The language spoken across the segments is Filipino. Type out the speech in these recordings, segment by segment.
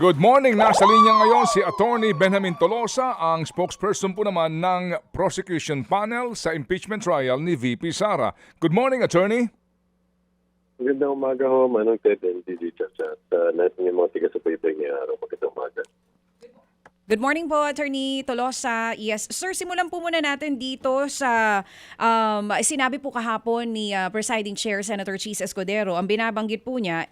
Good morning! Nasa linya ngayon si Attorney Benjamin Tolosa, ang spokesperson po naman ng prosecution panel sa impeachment trial ni VP Sara. Good morning, Attorney! Magandang umaga ho, Manong Ted and DJ Chacha. Sa lahat ng mga tiga-subaybay ngayong araw, magandang umaga. Good morning po, Attorney Tolosa. Yes, sir, simulan po muna natin dito sa sinabi po kahapon ni Presiding Chair Senator Cheese Escudero. Ang binabanggit po niya,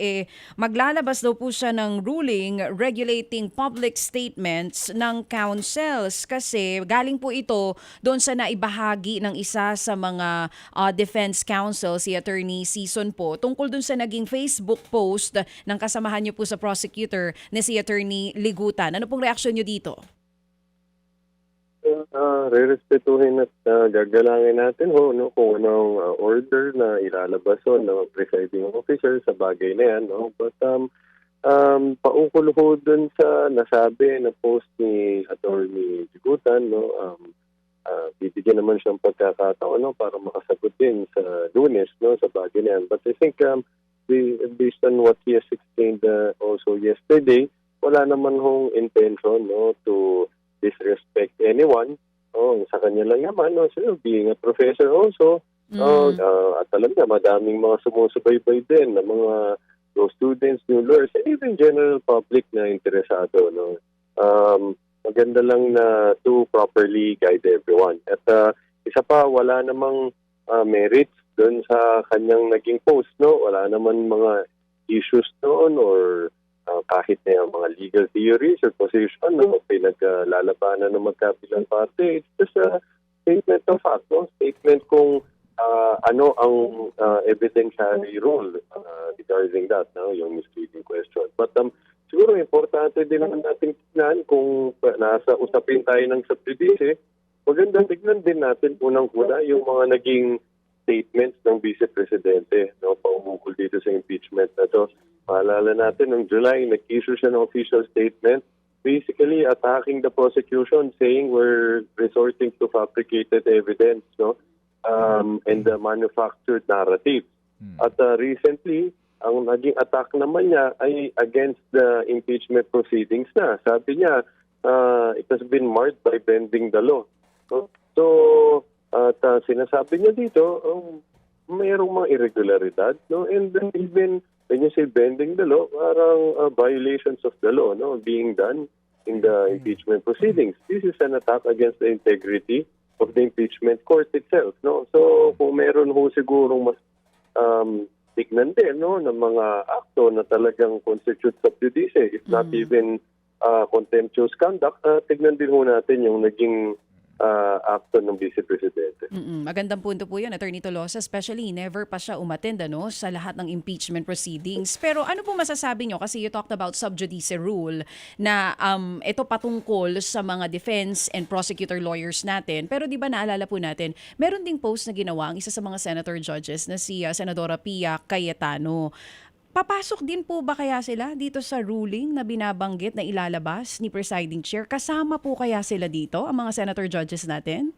maglalabas daw po siya ng ruling regulating public statements ng councils kasi galing po ito doon sa naibahagi ng isa sa mga defense counsel, si Attorney Season po, tungkol doon sa naging Facebook post ng kasamahan niyo po sa prosecutor na si Attorney Ligutan. Ano pong reaksyon niyo dito? Re-respetuhin at gagalangin natin ho, no, kung anong order na ilalabas ho ng presiding officer sa bagay na yan. No? But paukol ho dun sa nasabi na post ni Attorney Ligutan, no, bibigyan naman siyang pagkakataon, no, para makasagot din sa Lunes, no, sa bagay na yan. But I think based on what he has explained also yesterday, wala naman hong intention, no, to disrespect anyone. Sa kanya lang naman, no, so being a professor also, at alam niya, madaming mga sumusubaybay din na mga law students, new lawyers, and even general public na interesado. No? Maganda lang na to properly guide everyone. At isa pa, wala namang merits doon sa kanyang naging post. No? Wala naman mga issues doon or kahit na yung mga legal theories or position, no, pinaglalabanan ng magkabilang parte. It's just a statement of fact, no? Statement kung ano ang evidentiary role regarding that, no? Yung misleading question. But siguro importante din naman natin tignan kung nasa usapin tayo ng subjudice, magandang tignan din natin unang-una yung mga naging statements ng Vice Presidente, no, paumukol dito sa impeachment na to. Maalala natin, noong July, nag-issue siya ng official statement, basically attacking the prosecution, saying we're resorting to fabricated evidence, no, and the manufactured narrative. At recently, ang naging attack naman niya ay against the impeachment proceedings na. Sabi niya, it has been marred by bending the law. No? So, at sinasabi niya dito, mayroong mga irregularidad, no, and then even when you say bending the law, parang violations of the law, no, being done in the impeachment proceedings. This is an attack against the integrity of the impeachment court itself, no. So kung meron ho sigurong mas tignan din, no, ng mga akto na talagang constitute sub judice, if not even contemptuous conduct, tignan din ho natin yung naging acto ng Vice Presidente. Magandang punto po yun, Attorney Tolosa, especially never pa siya umattend, ano, sa lahat ng impeachment proceedings. Pero ano po masasabi nyo? Kasi you talked about sub judice rule na ito patungkol sa mga defense and prosecutor lawyers natin. Pero di ba naalala po natin, meron ding post na ginawa ang isa sa mga senator judges na si Senadora Pia Cayetano. Papasok din po ba kaya sila dito sa ruling na binabanggit na ilalabas ni Presiding Chair? Kasama po kaya sila dito, ang mga senator judges natin?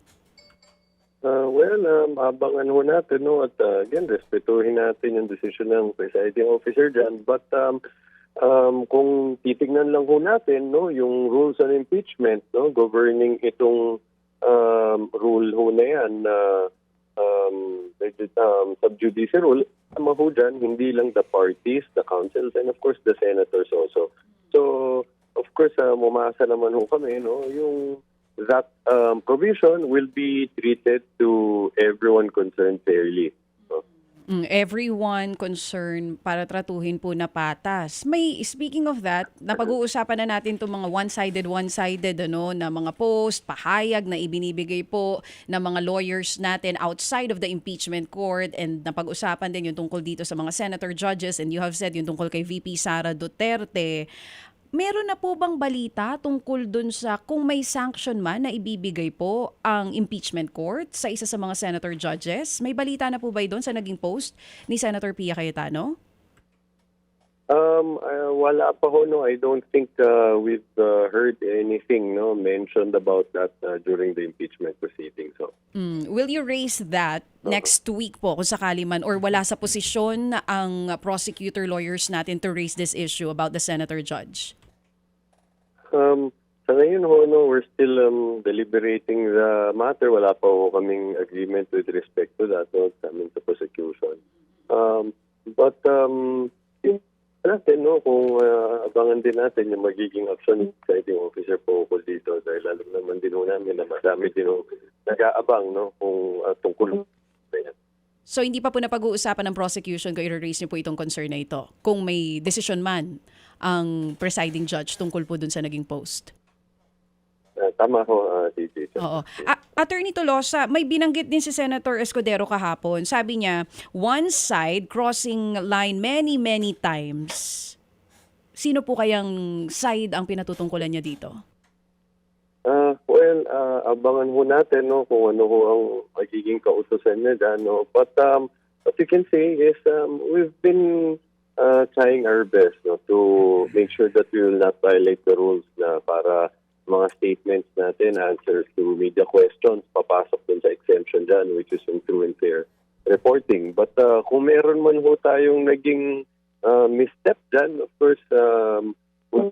Abangan ho natin, no, at again, respetuhin natin yung decision ng presiding officer dyan. But kung titignan lang ho natin, no, yung rules on impeachment, no, governing itong rule ho na yan, sub judice rule, tama ho dyan, hindi lang the parties, the councils, and of course the senators also. So, of course, mumasa naman ho kami, no, yung that provision will be treated to everyone concerned fairly. No? Everyone concerned para tratuhin po na patas. Speaking of that, napag-uusapan na natin itong mga one-sided ano, na mga post, pahayag na ibinibigay po ng mga lawyers natin outside of the impeachment court, and napag-usapan din yung tungkol dito sa mga senator judges, and you have said yung tungkol kay VP Sara Duterte. Meron na po bang balita tungkol dun sa kung may sanction man na ibibigay po ang impeachment court sa isa sa mga senator judges? May balita na po ba doon sa naging post ni Senator Pia Cayetano? Wala pa ho, no. I don't think we've heard anything, no, mentioned about that during the impeachment proceedings. So. Will you raise that next week po kung sakali man, or wala sa posisyon ang prosecutor lawyers natin to raise this issue about the senator judge? Sa ngayon ho, no, we're still deliberating the matter. Wala pa ho kaming agreement with respect to that, no, coming to prosecution. But yun natin, no, kung abangan din natin yung magiging action ng presiding officer po ko dito dahil alam naman din ho namin na madami din ho nag-aabang, no, kung tungkol sa yan. So hindi pa po napag-uusapan ng prosecution kung i-raise niyo po itong concern na ito? Kung may decision man ang presiding judge tungkol po dun sa naging post? Tama ho, DJ. Oo. Attorney Tolosa, may binanggit din si Senator Escudero kahapon. Sabi niya, one side crossing line many times. Sino po kayang side ang pinatutungkulan niya dito? Abangan ho natin, no, kung ano ho ang magiging kautusan niya dyan, no. But what you can say is we've been trying our best, no, to make sure that we will not violate the rules na para mga statements natin, answers to media questions, papasok dun sa exemption dyan, which is yung true and fair reporting. But kung meron man ho tayong naging misstep dyan, of course, we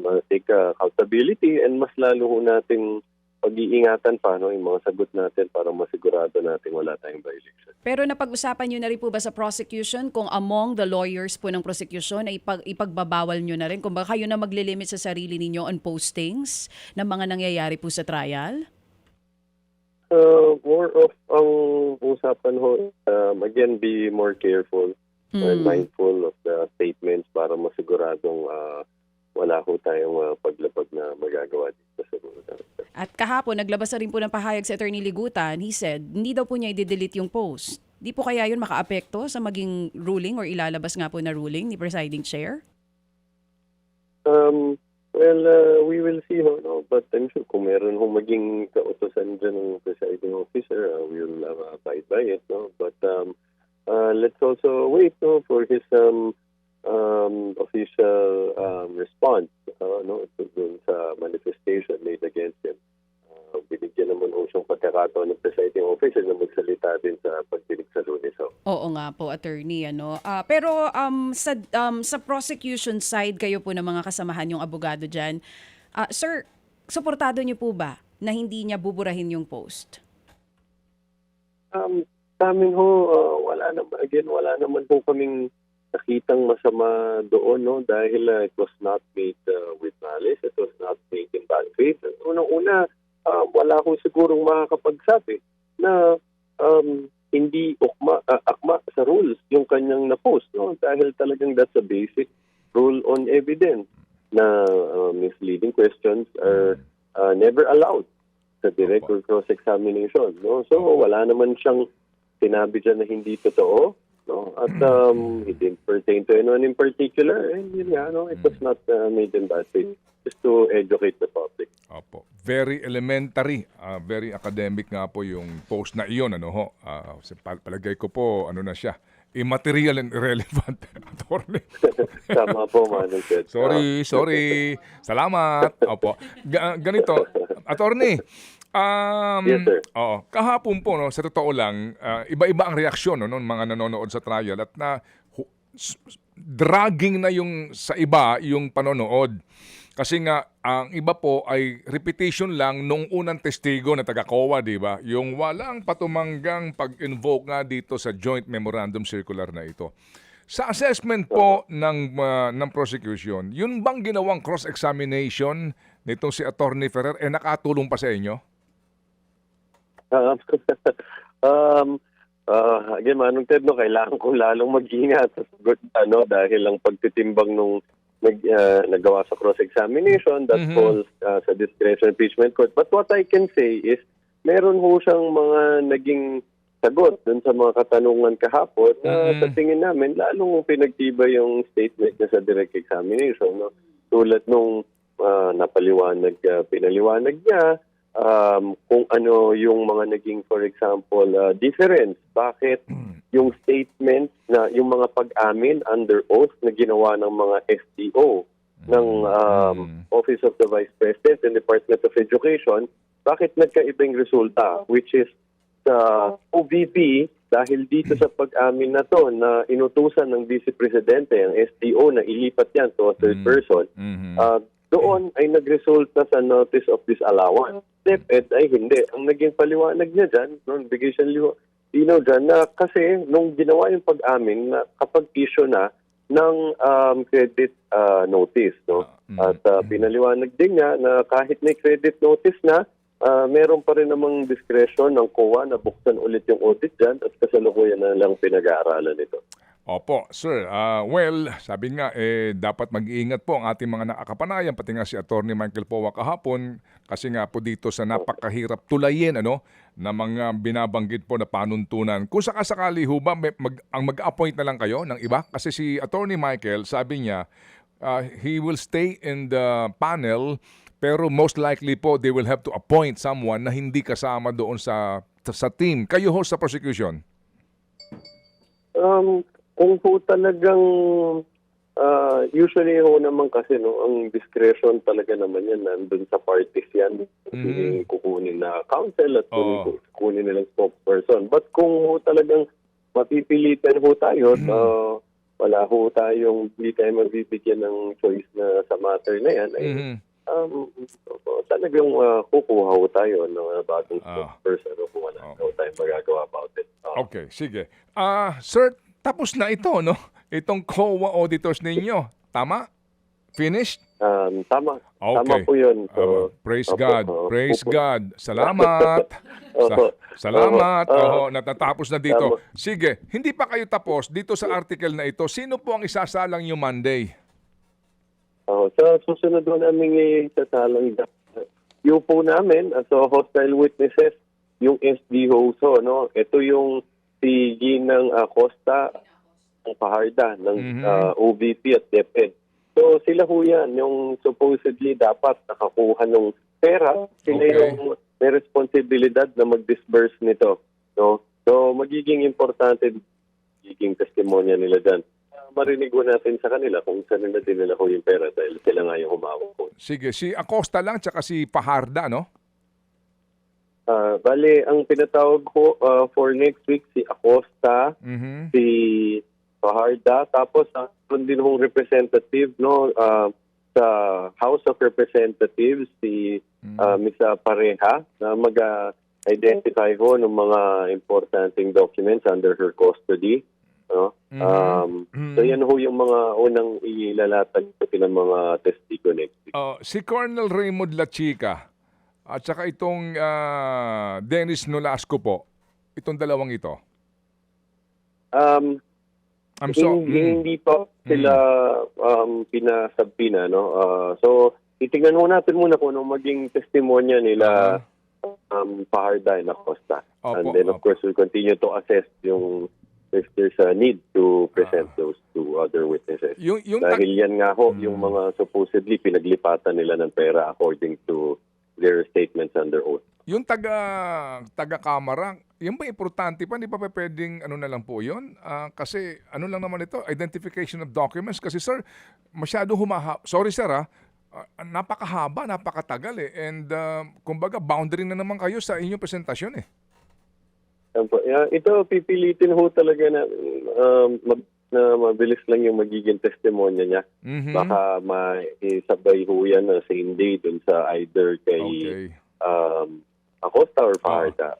will take accountability and mas lalo ho natin pag-iingatan pa, no, yung mga sagot natin para masigurado natin wala tayong violation. Pero napag-usapan nyo na rin po ba sa prosecution kung among the lawyers po ng prosecution ay ipagbabawal nyo na rin? Kung baka kayo na maglilimit sa sarili ninyo on postings ng mga nangyayari po sa trial? More of ang usapan ho, again, be more careful and mindful of the statements para masiguradong wala ho tayong paglabag na magagawa dito sa mga. At kahapon, naglabas na rin po ng pahayag si Attorney Ligutan. He said, hindi daw po niya i-delete yung post. Di po kaya yun makaapekto sa maging ruling or ilalabas nga po na ruling ni Presiding Chair? We will see ho, no? But I'm sure kung meron ho maging kautosan dyan ng presiding officer, we will abide by it, no? But let's also wait, no, for his official response, no, dun sa manifestation made against him. Binigyan naman ho siyang pagkakataon ng presiding officer na magsalita din sa pagdinig sa Lunes. Oo nga po, attorney. Pero sa prosecution side, kayo po ng mga kasamahan yung abogado dyan. Sir, suportado niyo po ba na hindi niya buburahin yung post? Sa amin ho, wala naman po kaming nakitang masama doon, no, dahil it was not made with malice, it was not made in bad faith. Unang-una, wala akong sigurong makakapagsabi na hindi akma sa rules yung kanyang na-post, no, dahil talagang that's a basic rule on evidence na misleading questions are never allowed sa direct or cross-examination, no. So wala naman siyang sinabi dyan na hindi totoo, no, at it didn't pertain to anyone in particular, and yun nga, no, it was not made in bad faith, just to educate the public. Opo. Very elementary, very academic nga po yung post na iyon, ano ho. Palagay ko po, ano na siya, immaterial and irrelevant, attorney. Tama po, Manong Ted. Sorry. Salamat. Opo. Ganito, attorney, Yes, sir. kahapon po, no, sa totoo lang, iba-iba ang reaksyon, no, ng mga nanonood sa trial at dragging na yung sa iba yung panonood. Kasi nga, ang iba po ay repetition lang nung unang testigo na taga-COA, di ba? Yung walang patumanggang pag-invoke nga dito sa joint memorandum circular na ito. Sa assessment po ng prosecution, yun bang ginawang cross-examination nitong si Attorney Ferrer, nakatulong pa sa inyo? Again, Manong Ted, no, kailangan ko lalong mag-ingat sa sagot, dahil ang pagtitimbang nung nagawa sa cross-examination, that falls sa discretion impeachment court. But what I can say is, meron ho siyang mga naging sagot dun sa mga katanungan kahapon na sa tingin namin, lalong pinagtibay yung statement niya sa direct examination. No? Tulad nung pinaliwanag niya, kung ano yung mga naging, for example, difference. Bakit yung statement na yung mga pag-amin under oath na ginawa ng mga FTO ng Office of the Vice President and Department of Education, bakit nagkaibang resulta? Which is sa OVP, dahil dito sa pag-amin na to na inutusan ng Vice Presidente, ang STO, na ilipat yan to a third person, doon ay nagresulta sa notice of disallowance. DepEd ay hindi. Ang naging paliwanag niya dyan, noon bigay siyang linaw dyan, na kasi nung ginawa yung pag-amin na kapag issue na ng credit notice, no? At pinaliwanag din niya na kahit may credit notice na, meron pa rin namang discretion ng COA na buksan ulit yung audit dyan at kasalukuyan na lang pinag-aaralan ito. Opo, sir. Well, sabi nga, dapat mag-iingat po ang ating mga nakakapanayan, pati nga si Attorney Michael Powa kahapon, kasi nga po dito sa napakahirap tulayin na mga binabanggit po na panuntunan. Kung sakasakali ho ba, ang mag-appoint na lang kayo ng iba? Kasi si Attorney Michael, sabi niya, he will stay in the panel, pero most likely po, they will have to appoint someone na hindi kasama doon sa team. Kayo ho sa prosecution? Kung po talagang usually ho naman kasi ang discretion talaga naman yan nandun sa parties yan. Yung kukunin na counsel at kukunin nilang spokesperson. But kung ho talagang mapipilitan ho tayo, wala ho tayong, hindi tayo magbibigyan ng choice na sa matter na yan, talagang kukuha ho tayo ng bagong spokesperson kung wala ho tayong magagawa about it. Okay, sige. Sir, tapos na ito, no? Itong COA auditors ninyo. Tama? Finished? Tama. Okay. Tama po yun. So, praise God. Praise God. Salamat. Salamat. Natatapos na dito. Sige, hindi pa kayo tapos dito sa article na ito. Sino po ang isasalang yung Monday? Sa susunod po namin isasalang yung po namin, so hostile witnesses, yung SD Hoso, no? Ito yung si Ginang Acosta, ang Paharda ng OVP at DepEd. So sila ho yan, yung supposedly dapat nakakuha ng pera, sila yung may responsibilidad na mag-disburse nito. No? So magiging importante, magiging testimonya nila dyan. Marinig ko natin sa kanila kung saan nila dinala ko yung pera dahil sila nga yung humawak ko. Sige, si Acosta lang tsaka si Paharda, no? Bale, ang pinatawag ko for next week si Acosta, si Paharda, tapos ang din hong representative no sa House of Representatives si Misa Pareha na mag-identify ho ng mga importanteng documents under her custody. No? So yan ho yung mga unang ilalatag ng mga testigo next week. Si Colonel Raymond Lachica at saka itong Dennis Nolasco po, itong dalawang ito. Hindi pa sila pinasabina. No? So titingnan mo natin muna kung anong maging testimonya nila Paharda and Acosta. And then of course we'll continue to assess yung if there's a need to present those to other witnesses. Dahil yan nga ho, yung mga supposedly pinaglipatan nila ng pera according to their statements under oath. Yung taga-kamara, yung ba importante pa? Hindi pa pwedeng na lang po yun? Kasi lang naman ito, identification of documents. Kasi sir, masyado sorry sir napakahaba, napakatagal And kumbaga, boundary na naman kayo sa inyong presentasyon Ito, pipilitin ho talaga na mabilis lang yung magiging testimonya niya. Baka maisabay ho yan na same day dun sa either kay Acosta or Paharda.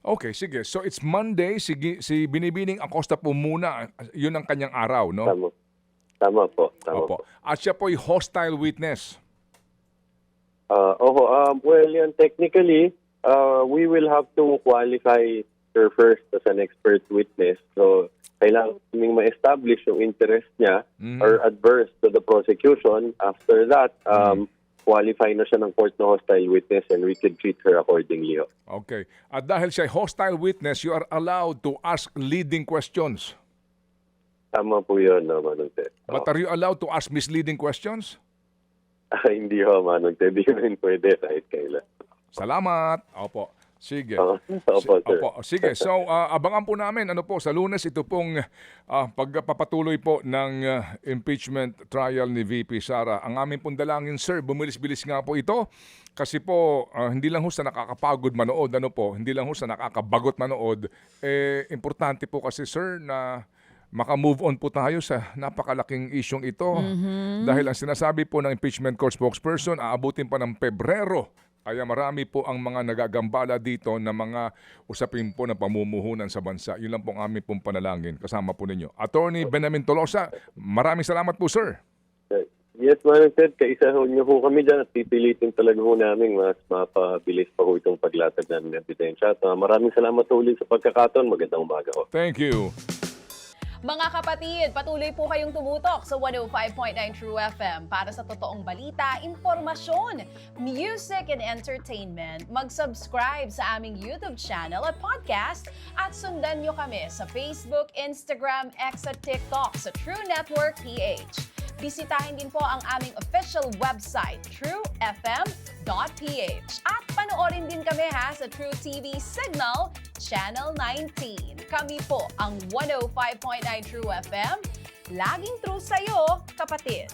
Okay, sige. So it's Monday, si Binibining Acosta po muna, yun ang kanyang araw, no? Tama po. Opo. At siya po ay hostile witness. Well, yan, technically, we will have to qualify her first as an expert witness. So, kailangan naming ma-establish yung interest niya or adverse to the prosecution. After that, qualify na siya ng court na hostile witness and we can treat her accordingly. Okay. At dahil siya hostile witness, you are allowed to ask leading questions. Tama po yun, Manong Ted. But are you allowed to ask misleading questions? Hindi ho, Manong Ted. Hindi rin pwede kahit kailan. Salamat. Opo. Sige. Opo, sir. Sige. So, abangan po namin sa Lunes ito pong pagpapatuloy po ng impeachment trial ni VP Sara. Ang aming pong dalangin, sir, bumilis-bilis nga po ito kasi po hindi lang sa nakakapagod manood, hindi lang sa nakakabagot manood, importante po kasi, sir, na maka-move on po tayo sa napakalaking isyong ito. Dahil ang sinasabi po ng impeachment court spokesperson, aabutin pa ng Pebrero. Kaya marami po ang mga nagagambala dito na mga usapin po na pamumuhunan sa bansa. Yun lang po ang aming pong panalangin. Kasama po ninyo. Attorney Benamin Tolosa, maraming salamat po, sir. Yes, Manong Ted, kaisa niyo po kami dyan at pipilitin talaga po namin mas mapabilis pa po itong paglatag ng ebidensya. At maraming salamat ulit sa pagkakataon. Magandang umaga ko. Thank you. Mga kapatid, patuloy po kayong tumutok sa 105.9 True FM para sa totoong balita, impormasyon, music and entertainment. Mag-subscribe sa aming YouTube channel at podcast at sundan nyo kami sa Facebook, Instagram, X at TikTok sa True Network PH. Bisitahin din po ang aming official website, truefm.ph. At panoorin din kami sa True TV Signal, Channel 19. Kami po ang 105.9 True FM. Laging true sa'yo, kapatid.